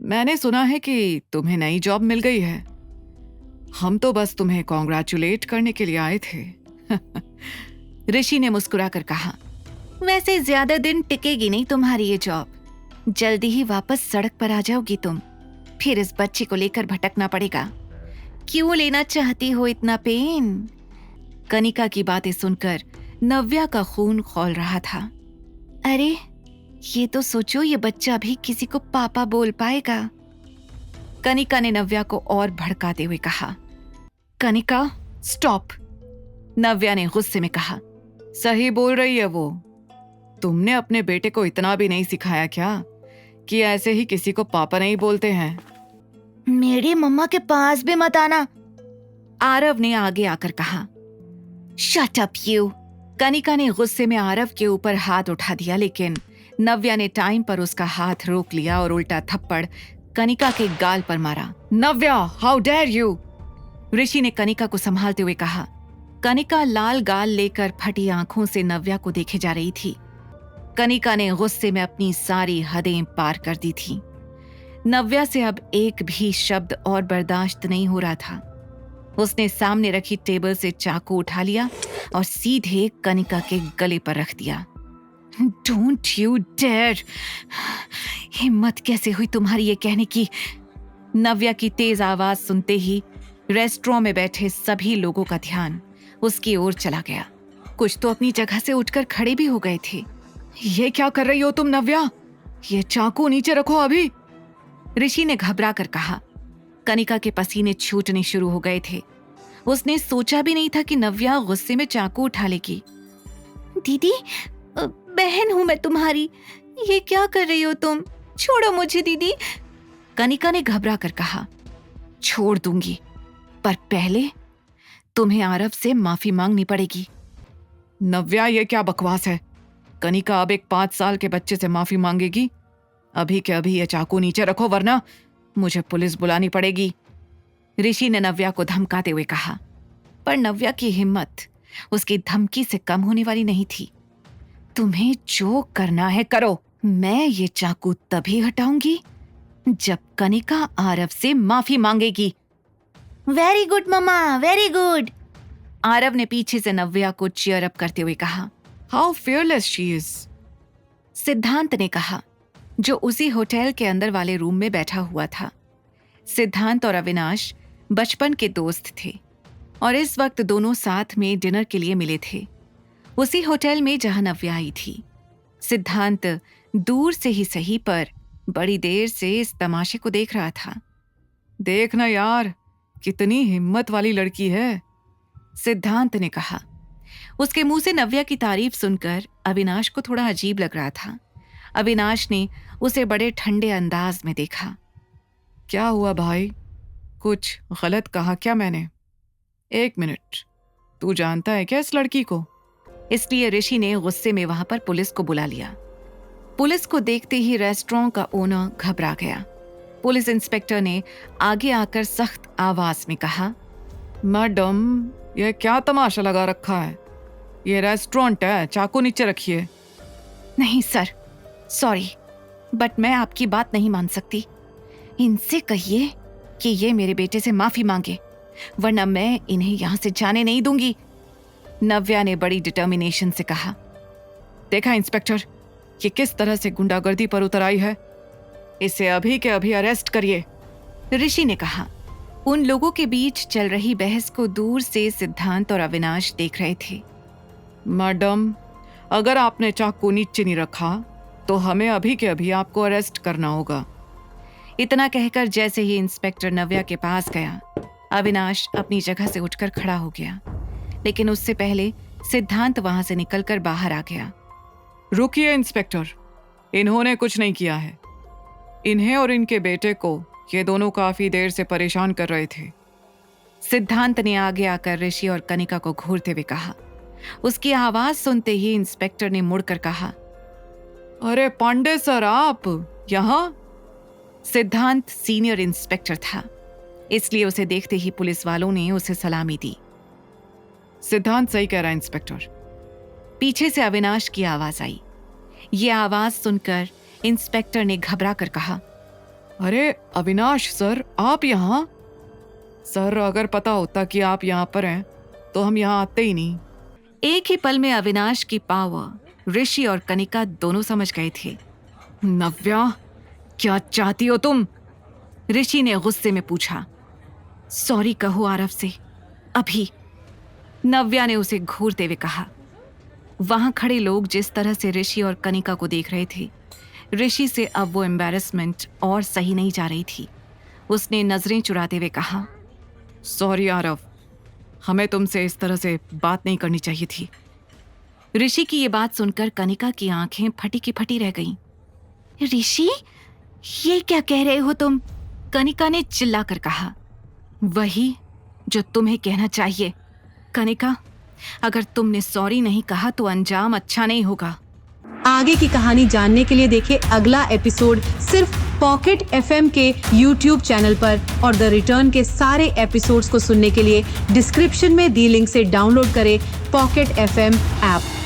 मैंने सुना है कि तुम्हें नई जॉब मिल गई है। हम तो बस तुम्हें कॉन्ग्रेचुलेट करने के लिए आए थे। ऋषि ने मुस्कुराकर कहा, वैसे ज्यादा दिन टिकेगी नहीं तुम्हारी ये जॉब। जल्दी ही वापस सड़क पर आ जाओगी तुम। फिर इस बच्चे को लेकर भटकना पड़ेगा। क्यों लेना चाहती हो इतना पेन? कनिका की बातें सुनकर नव्या का खून खौल रहा था। अरे ये तो सोचो, ये बच्चा भी किसी को पापा बोल पाएगा। कनिका ने नव्या को और भड़काते हुए कहा। कनिका स्टॉप, नव्या ने गुस्से में कहा। सही बोल रही है वो। तुमने अपने बेटे को इतना भी नहीं सिखाया क्या कि ऐसे ही किसी को पापा नहीं बोलते हैं? मेरी मम्मा के पास भी मत आना, आरव ने आगे आकर कहा। शट अप यू, कनिका ने गुस्से में आरव के ऊपर हाथ उठा दिया, लेकिन नव्या ने टाइम पर उसका हाथ रोक लिया और उल्टा थप्पड़ कनिका के गाल पर मारा। नव्या, हाउ डेयर यू! ऋषि ने कनिका को संभालते हुए कहा। कनिका लाल गाल लेकर फटी आंखों से नव्या को देखे जा रही थी। कनिका ने गुस्से में अपनी सारी हदें पार कर दी थी। नव्या से अब एक भी शब्द और बर्दाश्त नहीं हो रहा था। उसने सामने रखी टेबल से चाकू उठा लिया और सीधे कनिका के गले पर रख दिया। Don't you dare! हिम्मत कैसे हुई तुम्हारी ये कहने की? नव्या की तेज आवाज सुनते ही रेस्टोरेंट में बैठे सभी लोगों का ध्यान उसकी ओर चला गया। कुछ तो अपनी जगह से उठकर खड़े भी हो गए थे। ये क्या कर रही हो तुम नव्या? ये चाकू नीचे रखो अभी, ऋषि ने घबरा कर कहा। कनिका के पसीने छूटने शुरू हो गए थे। उसने सोचा भी नहीं था कि नव्या गुस्से में चाकू उठा लेगी। दीदी, बहन हूं मैं तुम्हारी, ये क्या कर रही हो तुम? छोड़ो मुझे दीदी, कनिका ने घबरा कर कहा। छोड़ दूंगी, पर पहले तुम्हें आरव से माफी मांगनी पड़ेगी। नव्या, ये क्या बकवास है? कनिका अब एक 5 साल के बच्चे से माफी मांगेगी? अभी के अभी ये चाकू नीचे रखो, वरना मुझे पुलिस बुलानी पड़ेगी, ऋषि ने नव्या को धमकाते हुए कहा। पर नव्या की हिम्मत उसकी धमकी से कम होने वाली नहीं थी। तुम्हें जो करना है करो, मैं ये चाकू तभी हटाऊंगी जब कनिका आरव से माफी मांगेगी। वेरी गुड मम्मा, वेरी गुड, आरव ने पीछे से नव्या को चीयर अप करते हुए कहा। हाउ फियरलेस शी इज, सिद्धांत ने कहा, जो उसी होटल के अंदर वाले रूम में बैठा हुआ था। सिद्धांत और अविनाश बचपन के दोस्त थे और इस वक्त दोनों साथ में डिनर के लिए मिले थे, उसी होटल में जहां नव्या आई थी। सिद्धांत दूर से ही सही पर बड़ी देर से इस तमाशे को देख रहा था। देखना यार, कितनी हिम्मत वाली लड़की है, सिद्धांत ने कहा। उसके मुंह से नव्या की तारीफ सुनकर अविनाश को थोड़ा अजीब लग रहा था। अविनाश ने उसे बड़े ठंडे अंदाज में देखा। क्या हुआ भाई, कुछ गलत कहा क्या मैंने? 1 मिनट, तू जानता है क्या इस लड़की को? इसलिए ऋषि ने गुस्से में वहां पर पुलिस को बुला लिया। पुलिस को देखते ही रेस्टोरेंट का ओनर घबरा गया। पुलिस इंस्पेक्टर ने आगे आकर सख्त आवाज में कहा, मैडम, यह क्या तमाशा लगा रखा है? ये रेस्टोरेंट है, चाकू नीचे रखिए। नहीं सर, सॉरी, बट मैं आपकी बात नहीं मान सकती। इनसे कहिए कि ये मेरे बेटे से माफी मांगे, वरना मैं इन्हें यहां से जाने नहीं दूंगी, नव्या ने बड़ी डिटर्मिनेशन से कहा। देखा इंस्पेक्टर, ये किस तरह से गुंडागर्दी पर उतर आई है। इसे अभी के अभी अरेस्ट करिए, ऋषि ने कहा। उन लोगों के बीच चल रही बहस को दूर से सिद्धांत और अविनाश देख रहे थे। मैडम, अगर आपने चाकू नीचे नहीं रखा तो हमें अभी के अभी आपको अरेस्ट करना होगा। इतना कहकर जैसे ही इंस्पेक्टर नव्या के पास गया, अविनाश अपनी जगह से उठकर खड़ा हो गया, लेकिन उससे पहले सिद्धांत वहां से निकलकर बाहर आ गया। रुकिए इंस्पेक्टर, इन्होंने कुछ नहीं किया है। इन्हें और इनके बेटे को ये दोनों काफी देर से परेशान कर रहे थे, सिद्धांत ने आगे आकर ऋषि और कनिका को घूरते हुए कहा। उसकी आवाज सुनते ही इंस्पेक्टर ने मुड़कर कहा, अरे पांडे सर, आप यहाँ? सिद्धांत सीनियर इंस्पेक्टर था, इसलिए उसे देखते ही पुलिस वालों ने उसे सलामी दी। सिद्धांत सही कह रहा है इंस्पेक्टर, पीछे से अविनाश की आवाज आई। ये आवाज सुनकर इंस्पेक्टर ने घबरा कर कहा, अरे अविनाश सर, आप यहाँ? सर, अगर पता होता कि आप यहाँ पर हैं तो हम यहाँ आते ही नहीं। एक ही पल में अविनाश की पावर ऋषि और कनिका दोनों समझ गए थे। नव्या, क्या चाहती हो तुम? ऋषि ने गुस्से में पूछा। सॉरी कहो आरव से, अभी, नव्या ने उसे घूरते हुए कहा। वहां खड़े लोग जिस तरह से ऋषि और कनिका को देख रहे थे, ऋषि से अब वो एम्बैरेसमेंट और सही नहीं जा रही थी। उसने नजरें चुराते हुए कहा, सॉरी आरव, हमें तुमसे इस तरह से बात नहीं करनी चाहिए थी। ऋषि की ये बात सुनकर कनिका की आंखें फटी की फटी रह गईं। ऋषि, ये क्या कह रहे हो तुम? कनिका ने चिल्लाकर कहा। वही जो तुम्हें कहना चाहिए। कनिका, अगर तुमने सॉरी नहीं कहा तो अंजाम अच्छा नहीं होगा। आगे की कहानी जानने के लिए देखें अगला एपिसोड सिर्फ पॉकेट FM के YouTube चैनल पर, और द रिटर्न के सारे एपिसोड्स को सुनने के लिए डिस्क्रिप्शन में दी लिंक से डाउनलोड करें पॉकेट FM ऐप।